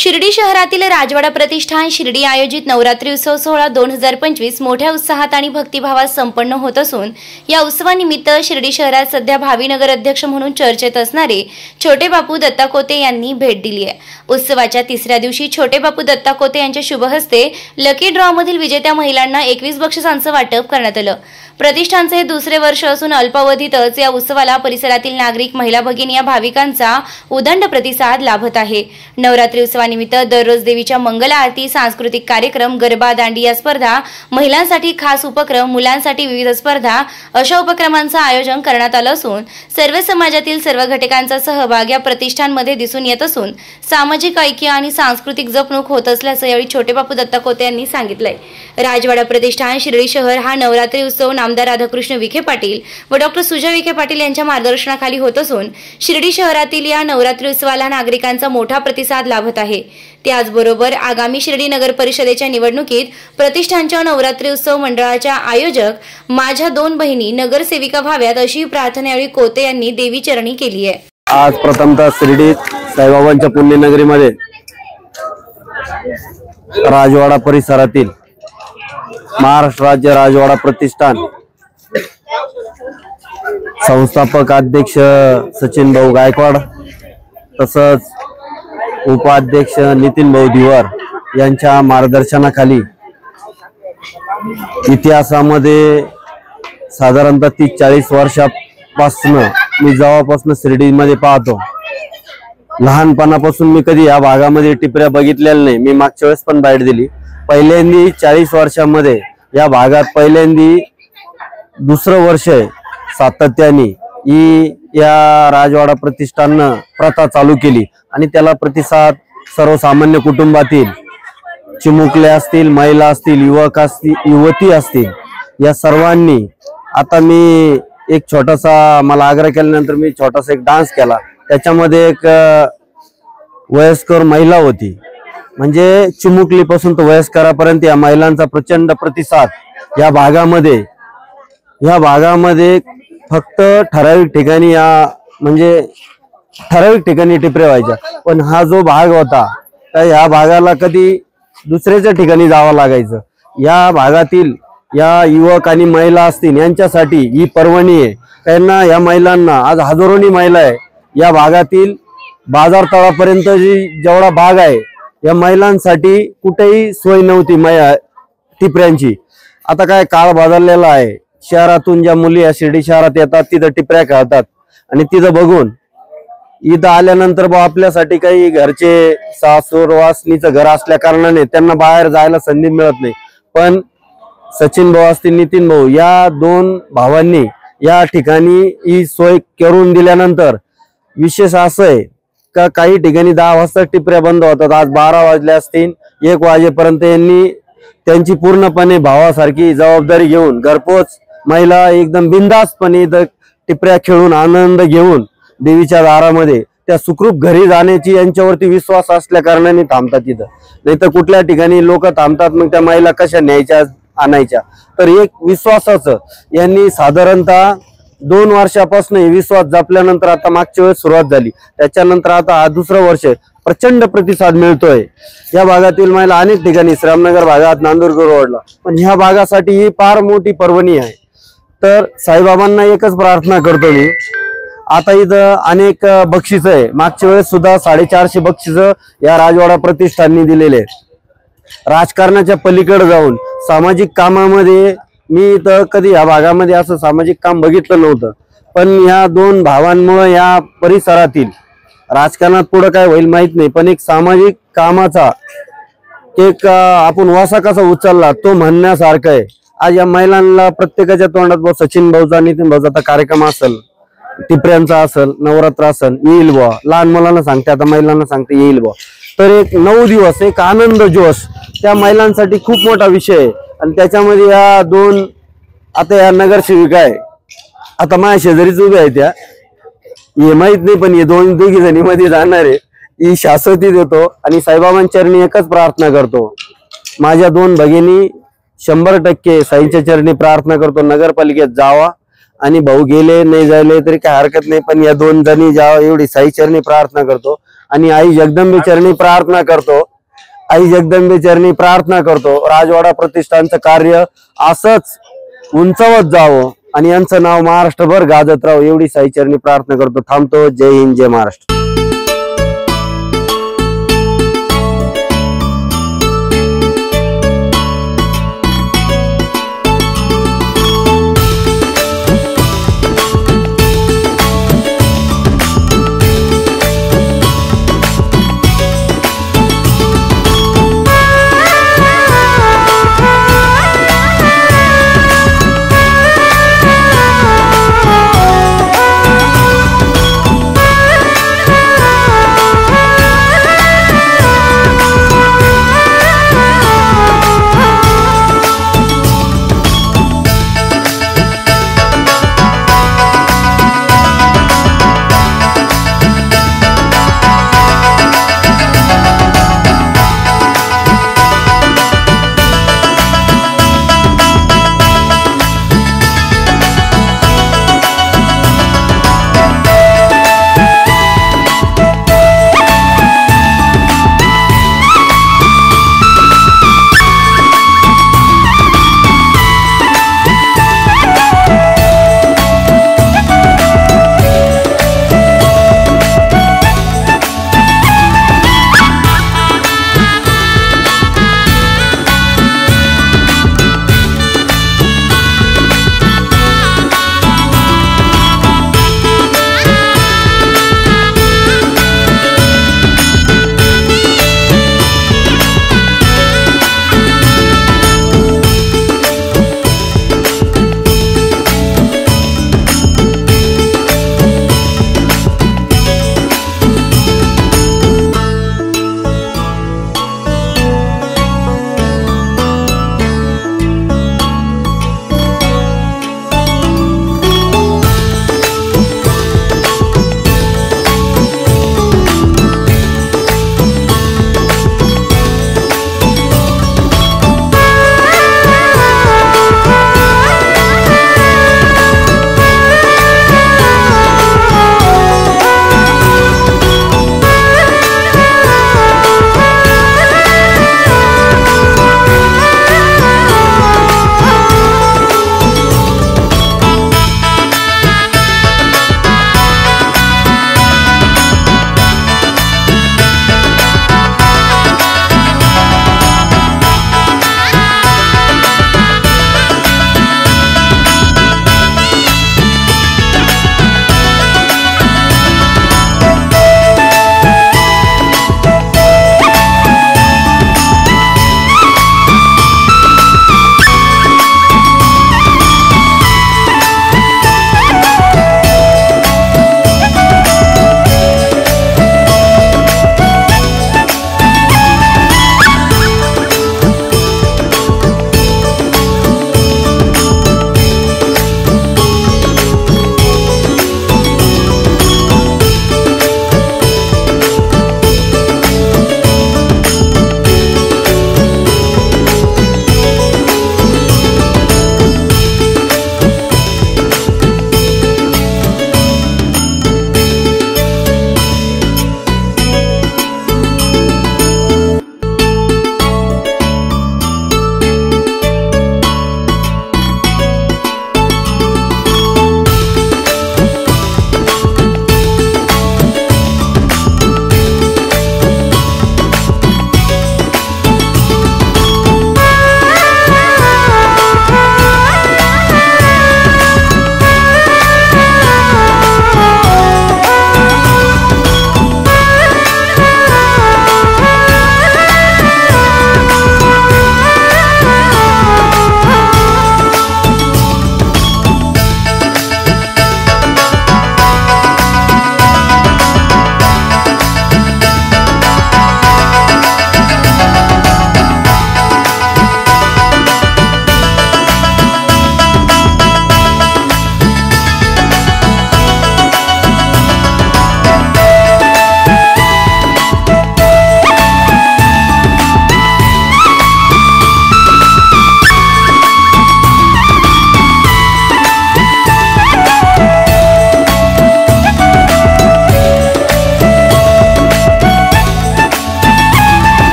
शिर्डी शहरातील राजवाडा प्रतिष्ठान शिर्डी आयोजित नवरात्री उत्सव सोहळा 2025 मोठ्या उत्साहात आणि भक्तिभावात संपन्न होत असून या उत्सवानिमित्त शिर्डी शहरात सध्या भावी नगर अध्यक्ष म्हणून चर्चेत असणारे छोटे बापू दत्ता कोते यांनी भेट दिली आहे। उत्सवाच्या तिसऱ्या दिवशी छोटे बापू दत्ता कोते यांच्या शुभ हस्ते लकी ड्रॉ मधील विजेत्या महिलांना 21 बक्षिसांचं वाटप करण्यात आलं। प्रतिष्ठानचे हे दुसरे वर्ष असून अल्पावधीतच या उत्सवाला परिसरातील नागरिक, महिला भगिनी या भाविकांचा उदंड प्रतिसाद लाभत आहे। नवरात्री उत्सवानिमित्त दररोज देवीच्या मंगल आरती, सांस्कृतिक कार्यक्रम, गरबा, दांडिया स्पर्धा, महिलांसाठी खास उपक्रम, मुलांसाठी विविध स्पर्धा अशा उपक्रमांचं आयोजन करण्यात आलं असून सर्व समाजातील सर्व घटकांचा सहभाग या प्रतिष्ठानमध्ये दिसून येत असून सामाजिक ऐक्य आणि सांस्कृतिक जपणूक होत असल्याचं यावेळी छोटे बापू दत्ता कोते यांनी सांगितलंय। राजवाडा प्रतिष्ठान शिर्डी शहर हा नवरात्री उत्सव आमदार राधाकृष्ण विखे पाटील व डॉक्टर सुजय विखे पाटील यांच्या मार्गदर्शनाखाली होत असून शिर्डी शहरातील या नवरात्री उत्सवाला नागरिकांचा मोठा प्रतिसाद लाभत आहे। त्याचबरोबर आगामी शिर्डी नगर परिषदेच्या निवडणुकीत प्रतिष्ठानच्या नवरात्री उत्सव मंडळाच्या आयोजक माझ्या 2 बहिणी नगरसेविका व्हाव्यात अशी प्रार्थना यावेळी कोते यांनी देवी चरणी केली आहे। आज प्रथमतः शिर्डी साईबाबांच्या पुण्यनगरीमध्ये राजवाडा परिसरातील महाराष्ट्र राज्य राजवाडा प्रतिष्ठान संस्थापक अध्यक्ष सचिन भाऊ गायकवाड तसंच उपाध्यक्ष नितीन भाऊ दिवार यांच्या मार्गदर्शनाखाली इतिहासामध्ये साधारणतः 30-40 वर्षापासून मी जेव्हापासून शिर्डीमध्ये पाहतो, लहानपणापासून मी कधी या भागामध्ये टिपऱ्या बघितलेल्या नाही। मी मागच्या वेळेस पण बाईट दिली। पहिल्यांदी 40 वर्षांमध्ये या भागात पहिल्यांदी दुसरं वर्ष सातत्याने ही या राजवाडा प्रतिष्ठाननं प्रथा चालू केली आणि त्याला प्रतिसाद सर्वसामान्य कुटुंबातील चिमुकले असतील, महिला असतील, युवक असतील, युवती असतील, या सर्वांनी आता मी एक छोटासा मला आग्रह केल्यानंतर मी छोटासा एक डान्स केला। त्याच्यामध्ये एक वयस्कर महिला होती, म्हणजे चिमुकलीपासून तर वयस्करापर्यंत या महिलांचा प्रचंड प्रतिसाद या भागामध्ये फक्त ठराविक ठिकाणी ठराविक ठिकाणी टिपरे व्हायच्या, पण हा जो भाग होता तर या भागाला कधी दुसऱ्याच्या ठिकाणी जावं लागायचं। या भागातील या युवक आणि महिला असतील यांच्यासाठी ही पर्वणी आहे। त्यांना या महिलांना आज हजारोनी महिला आहे या भागातील बाजार तळापर्यंत जेवढा भाग आहे या महिलांसाठी कुठेही सोय नव्हती टिपऱ्यांची। आता काय काळ बदललेला आहे। शहरातून ज्या मुली या शिर्डी शहरात येतात तिथं टिपऱ्या खेळतात आणि तिथं बघून इथं आल्यानंतर आपल्यासाठी काही घरचे सासूरवासनीचं घर असल्या कारणाने त्यांना बाहेर जायला संधी मिळत नाही। पण सचिन भाऊ असतील, नितीन भाऊ या 2 भावांनी या ठिकाणी ही सोय करून दिल्यानंतर विशेष असं आहे का काही ठिकाणी 10 वाजता टिपऱ्या बंद होतात। आज 12 वाजले असतील, 1 वाजेपर्यंत यांनी त्यांची पूर्णपणे भावासारखी जबाबदारी घेऊन घरपोच महिला एकदम बिनधास्तपणे टिपऱ्या खेळून आनंद घेऊन देवीच्या दारामध्ये त्या सुखरूप घरी जाण्याची यांच्यावरती विश्वास असल्या कारणाने थांबतात तिथं। नाही तर कुठल्या ठिकाणी लोक थांबतात, मग त्या महिला कशा न्यायच्या आणायच्या। तर एक विश्वासाचं यांनी साधारणतः 2 वर्षापासून विश्वास जपल्यानंतर आता मागच्या वेळेस सुरुवात झाली, त्याच्यानंतर आता हा दुसरं वर्ष प्रचंड प्रतिसाद मिळतोय। या भागातील महिला अनेक ठिकाणी श्रामनगर भागात, नांदुरकर रोडला, पण ह्या भागासाठी ही फार मोठी पर्वणी आहे। तर साईबाबांना एकच प्रार्थना करतो मी, आता इथं अनेक बक्षीस आहे। मागच्या वेळेस सुद्धा 450 बक्षीस या राजवाडा प्रतिष्ठाननी दिलेले आहेत। राजकारणाच्या पलीकडे जाऊन सामाजिक कामामध्ये मी तर कधी या भागामध्ये असं सामाजिक काम बघितलं नव्हतं, पण या 2 भावांमुळे या परिसरातील राजकारणात पुढे काय होईल माहित नाही, पण एक सामाजिक कामाचा एक आपण वासा कसा उचलला तो म्हणण्यासारखं आहे। आज या महिलांना प्रत्येकाच्या तोंडात सचिन भाऊचा, नितीन भाऊचा आता कार्यक्रम असेल, टिपऱ्यांचा असेल, नवरात्र असेल, येईल बुवा, लहान मुलांना सांगते, आता महिलांना सांगते येईल बुवा। तर एक 9 दिवस एक आनंद जोश त्या महिलांसाठी खूप मोठा विषय आहे। आणि त्याच्यामध्ये या 2 आता या नगरसेविका आहे, आता माझ्या शेजारीच उभ्या आहेत, त्या हे माहित नाही पण हे 2-3 जणी मध्ये जाणार आहे, ही शाश्वती देतो आणि साईबाबांच्या चरणी एकच प्रार्थना करतो, माझ्या 2 भगिनी 100% साईंच्या चरणी प्रार्थना करतो नगरपालिकेत जावा आणि भाऊ गेले नाही जायले तरी काय हरकत नाही, पण या 2 जणी जावा एवढी साई चरणी प्रार्थना करतो। आणि आई जगदंबे चरणी प्रार्थना करतो. आई जगदंबे चरणी प्रार्थना करतो राजवाडा प्रतिष्ठानचं कार्य असंच उंचावत जावं आणि यांचं नाव महाराष्ट्रभर गाजत राहावं एवढी साई चरणी प्रार्थना करतो. थांबतो. जय हिंद, जय महाराष्ट्र.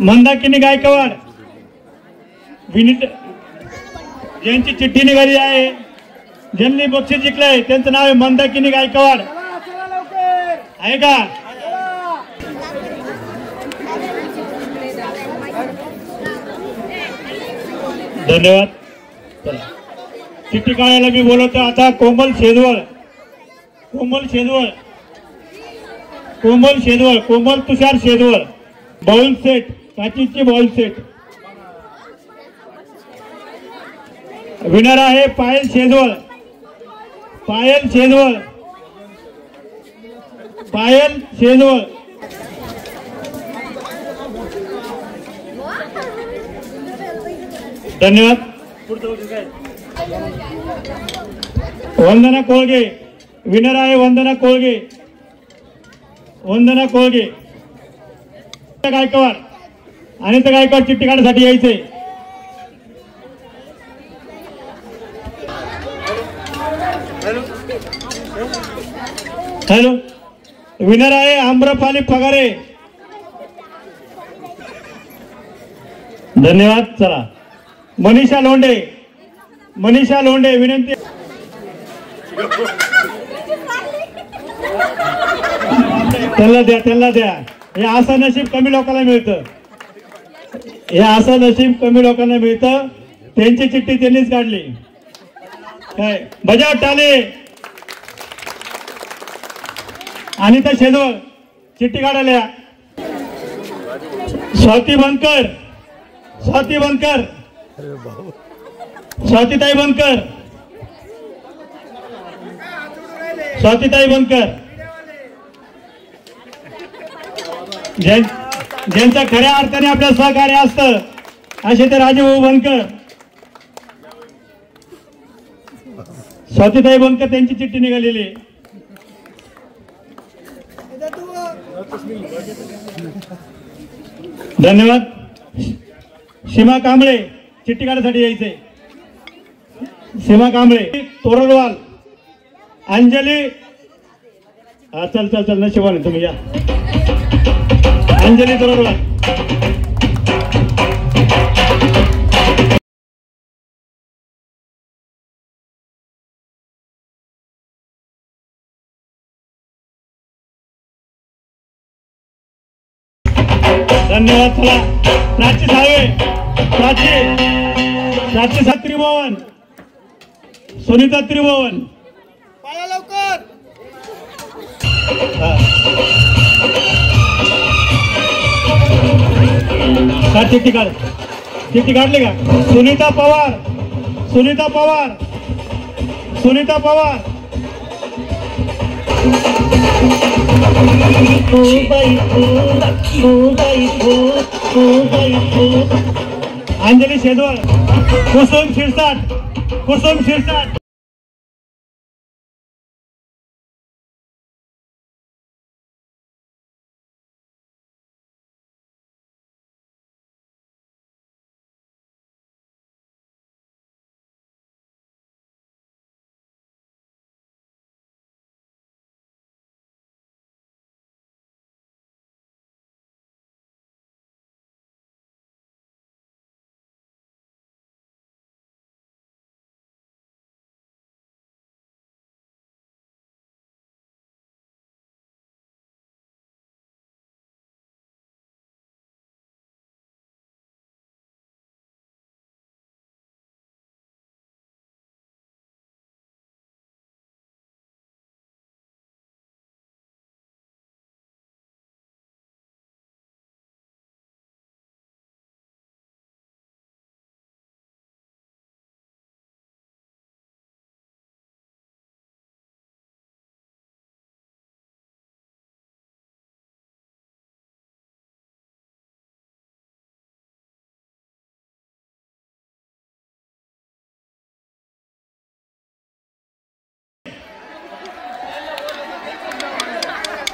मंदाकिनी गायकवाड विनीत ज्यांची चिठ्ठी निघाली आहे, ज्यांनी बक्षीस जिंकलंय त्यांचं नाव आहे मंदाकिनी गायकवाड. आहे का? धन्यवाद. चिठ्ठी काढायला मी बोलवतो आता कोमल शेजवळ, कोमल शेजवळ, कोमल शेजवळ, कोमल तुषार शेजवळ. बाउल सेट, काचीची बाउल सेट. विनर आहे पायल शेजवळ, पायल शेजवळ, पायल शेजवळ. धन्यवाद. वंदना कोळगे विनर आहे, वंदना कोळगे, वंदना कोळगे. गायकवाड आणि त्या गायकवाड चिठ्ठी काढण्यासाठी यायचे. हॅलो. विनर आहे आम्रपाली पगारे. धन्यवाद. चला मनीषा लोंढे, मनीषा लोंढे विनंती. त्यांना द्या, त्यांना द्या. हे असं नशीब कमी लोकांना मिळतं, हे असं नशीब कमी लोकांना मिळतं. त्यांची चिठ्ठी त्यांनीच काढली. काय बजाव टाले. अनिता शेजवळ चिठ्ठी काढायला. स्वाती बनकर, स्वाती बनकर, स्वातीताई बनकर, स्वातीताई बनकर. ज्यांचं खऱ्या अर्थाने आपलं सहकार्य असतं असे ते राजूभाऊ बनकर, स्वातीताई बनकर त्यांची चिठ्ठी निघालेली. धन्यवाद. सीमा कांबळे चिठ्ठी काढण्यासाठी यायचे. सीमा कांबळे. तोरलवाल अंजली. हा चल चल चल नशिबाने तुम्ही या. अंजली तोरलवाल. धन्यवाद. चला प्राची साळवे, प्राची, प्राची त्रिभुवन, सुनीता त्रिभुवन. पाया लवकर. चिठ्ठी काढ, चिठ्ठी काढली का? सुनीता पवार, सुनीता पवार, सुनीता पवार. अंजली शेजवळ. कुसुम शिरसाट, कुसुम शिरसाट.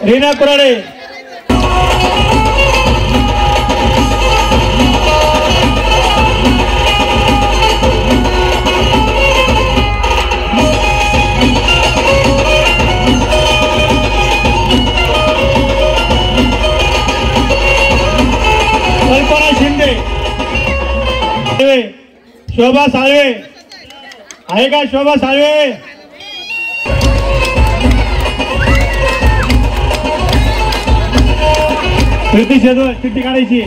रीना कुराडे. कल्पना शोभा साळवे आहे का? शोभा साळवे. प्रीती शेजवळ चिठ्ठी काढायची.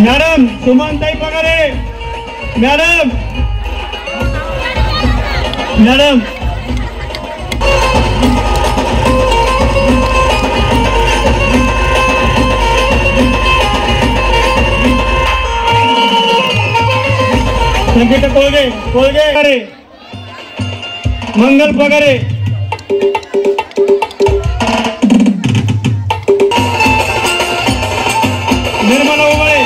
मॅडम सुमनताई पगारे. मॅडम मॅडम संकेत कोळगे. कोळगे पगारे. मंगल पगारे. निर्मला उबाळे.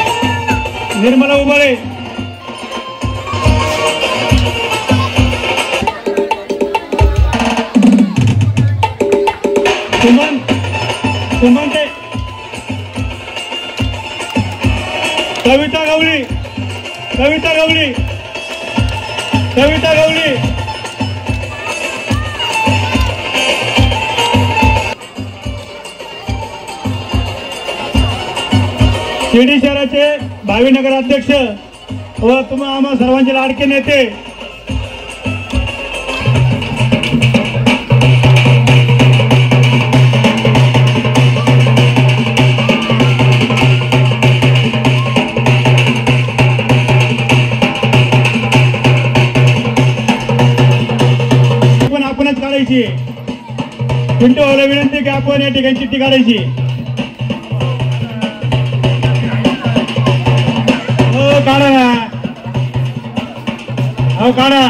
निर्मला उबाळे. सुमन ते. कविता गवळी. कविता गवळी. कविता गवळी. शिर्डी शहराचे भावी नगर अध्यक्ष व तुम्हा आम्हा सर्वांचे लाडके नेते पण आपणच काढायची. पिंटू भाऊला विनंती की आपण या ठिकाणी चिठ्ठी काढायची. काढा ना. हो काढा.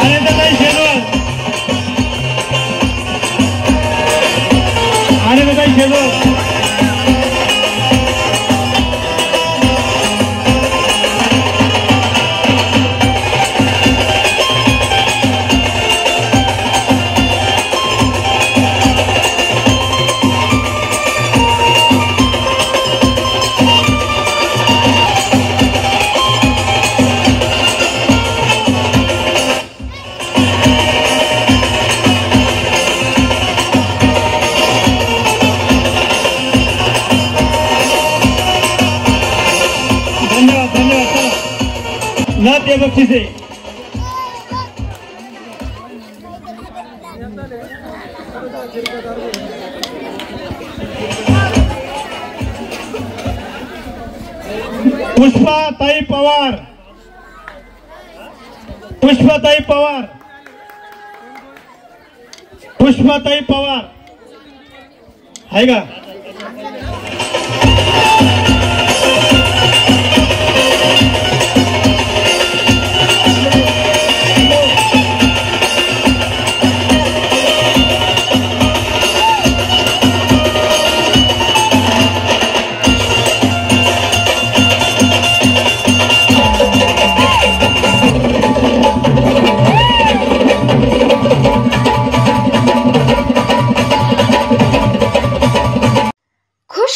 आनंदताई शेजवळ. आनंदताई शेजवळ. न ते बक्षिसे. पुष्पाताई पवार. पुष्पाताई पवार. पुष्पाताई पवार आहे का?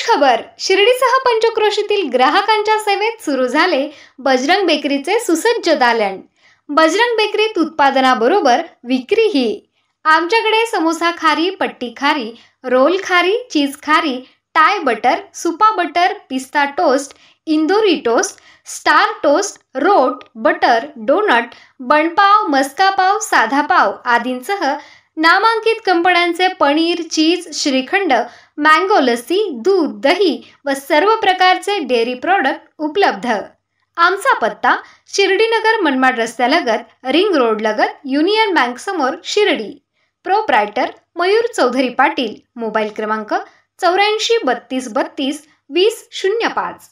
खबर. शिर्डीसह पंचक्रोशीतील ग्राहकांच्या सेवेत सुरू झाले बजरंग बेकरीचे सुसज्ज दालन. बजरंग बेकरीत उत्पादनाबरोबर विक्रीही. आमच्याकडे समोसा खारी, पट्टी खारी, रोल खारी, चीज खारी, टाय बटर, सुपा बटर, पिस्ता टोस्ट, इंदोरी टोस्ट, स्टार टोस्ट, रोट, बटर, डोनट, बनपाव, मस्का पाव, साधा पाव आदींसह नामांकित कंपन्यांचे पनीर, चीज, श्रीखंड, मँगो लस्सी, दूध, दही व सर्व प्रकारचे डेअरी प्रॉडक्ट उपलब्ध. आमचा पत्ता शिर्डीनगर मनमाड रस्त्यालगत, रिंग रोड लगत, युनियन बँक समोर, शिर्डी. प्रोप्रायटर मयूर चौधरी पाटील. मोबाईल क्रमांक 84 32 32 20 05.